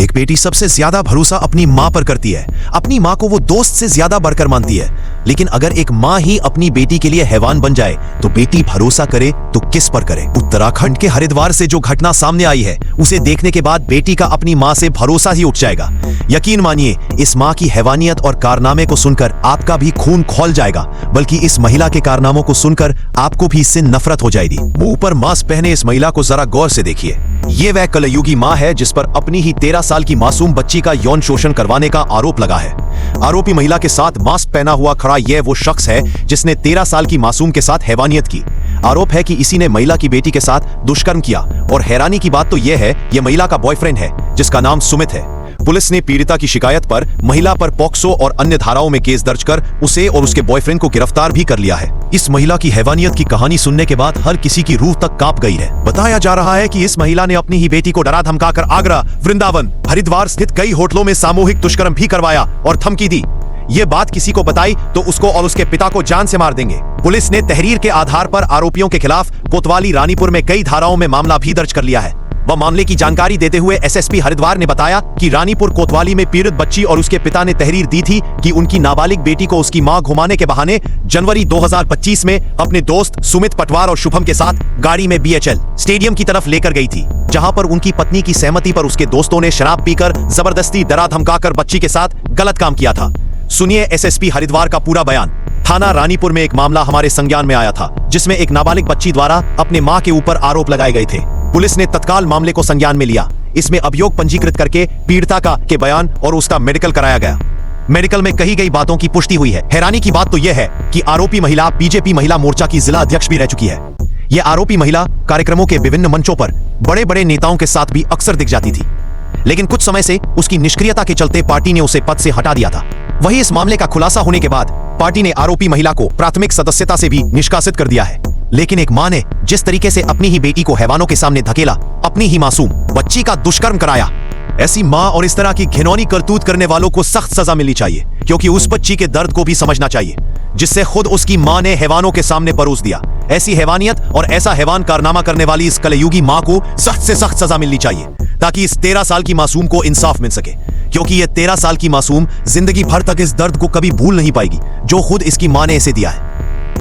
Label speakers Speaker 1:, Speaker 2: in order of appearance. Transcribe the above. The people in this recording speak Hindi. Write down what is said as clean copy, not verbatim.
Speaker 1: एक बेटी सबसे ज्यादा भरोसा अपनी माँ पर करती है। अपनी माँ को वो दोस्त से ज्यादा बढ़कर मानती है। लेकिन अगर एक माँ ही अपनी बेटी के लिए हैवान बन जाए तो बेटी भरोसा करे तो किस पर करे? उत्तराखंड के हरिद्वार से जो घटना सामने आई है उसे देखने के बाद बेटी का अपनी माँ से भरोसा ही उठ जाएगा। यकीन मानिए, इस माँ की हैवानियत और कारनामे को सुनकर आपका भी खून खौल जाएगा, बल्कि इस महिला के कारनामों को सुनकर आपको भी इससे नफरत हो जाएगी। मुंह पर मास्क पहने इस महिला को जरा गौर से देखिए। ये वह कलयुगी माँ है जिस पर अपनी ही 13 साल की मासूम बच्ची का यौन शोषण करवाने का आरोप लगा है। आरोपी महिला के साथ मास्क पहना हुआ खड़ा यह वो शख्स है जिसने 13 साल की मासूम के साथ हैवानियत की। आरोप है कि इसी ने महिला की बेटी के साथ दुष्कर्म किया और हैरानी की बात तो यह है, यह महिला का बॉयफ्रेंड है जिसका नाम सुमित है। पुलिस ने पीड़िता की शिकायत पर महिला पर पॉक्सो और अन्य धाराओं में केस दर्ज कर उसे और उसके बॉयफ्रेंड को गिरफ्तार भी कर लिया है। इस महिला की हैवानियत की कहानी सुनने के बाद हर किसी की रूह तक कांप गई है। बताया जा रहा है कि इस महिला ने अपनी ही बेटी को डरा धमकाकर आगरा, वृंदावन, हरिद्वार स्थित कई होटलों में सामूहिक दुष्कर्म भी करवाया और धमकी दी। ये बात किसी को बताई तो उसको और उसके पिता को जान से मार देंगे। पुलिस ने तहरीर के आधार पर आरोपियों के खिलाफ कोतवाली रानीपुर में कई धाराओं में मामला भी दर्ज कर लिया है। वह मामले की जानकारी देते हुए एसएसपी हरिद्वार ने बताया कि रानीपुर कोतवाली में पीड़ित बच्ची और उसके पिता ने तहरीर दी थी कि उनकी नाबालिग बेटी को उसकी मां घुमाने के बहाने जनवरी 2025 में अपने दोस्त सुमित पटवार और शुभम के साथ गाड़ी में बीएचएल स्टेडियम की तरफ लेकर गई थी, जहां पर उनकी पत्नी की सहमति पर उसके दोस्तों ने शराब पीकर जबरदस्ती डरा धमकाकर बच्ची के साथ गलत काम किया था। सुनिए एसएसपी हरिद्वार का पूरा बयान। थाना रानीपुर में एक मामला हमारे संज्ञान में आया था जिसमें एक नाबालिग बच्ची द्वारा अपने मां के ऊपर आरोप लगाए गए थे। पुलिस ने तत्काल मामले को संज्ञान में लिया। इसमें अभियोग पंजीकृत करके पीड़िता के बयान और उसका मेडिकल कराया गया। मेडिकल में कही गई बातों की पुष्टि हुई है। हैरानी की बात तो यह है कि आरोपी महिला बीजेपी महिला मोर्चा की जिला अध्यक्ष भी रह चुकी है। यह आरोपी महिला कार्यक्रमों के विभिन्न मंचों पर बड़े बड़े नेताओं के साथ भी अक्सर दिख जाती थी, लेकिन कुछ समय से उसकी निष्क्रियता के चलते पार्टी ने उसे पद से हटा दिया था। वहीं इस मामले का खुलासा होने के बाद पार्टी ने आरोपी महिला को प्राथमिक सदस्यता से भी निष्कासित कर दिया है। लेकिन एक मां ने जिस तरीके से अपनी ही बेटी को हैवानों के सामने धकेला, अपनी ही मासूम बच्ची का दुष्कर्म कराया, ऐसी मां और इस तरह की घिनौनी करतूत करने वालों को सख्त सजा मिलनी चाहिए, क्योंकि उस बच्ची के दर्द को भी समझना चाहिए जिससे खुद उसकी मां ने हैवानों के सामने परोस दिया। ऐसी हैवानियत और ऐसा हैवान कारनामा करने वाली इस कलयुगी मां को सख्त से सख्त सजा मिलनी चाहिए, ताकि इस 13 साल की मासूम को इंसाफ मिल सके, क्योंकि ये 13 साल की मासूम जिंदगी भर तक इस दर्द को कभी भूल नहीं पाएगी जो खुद इसकी मां ने इसे दिया है।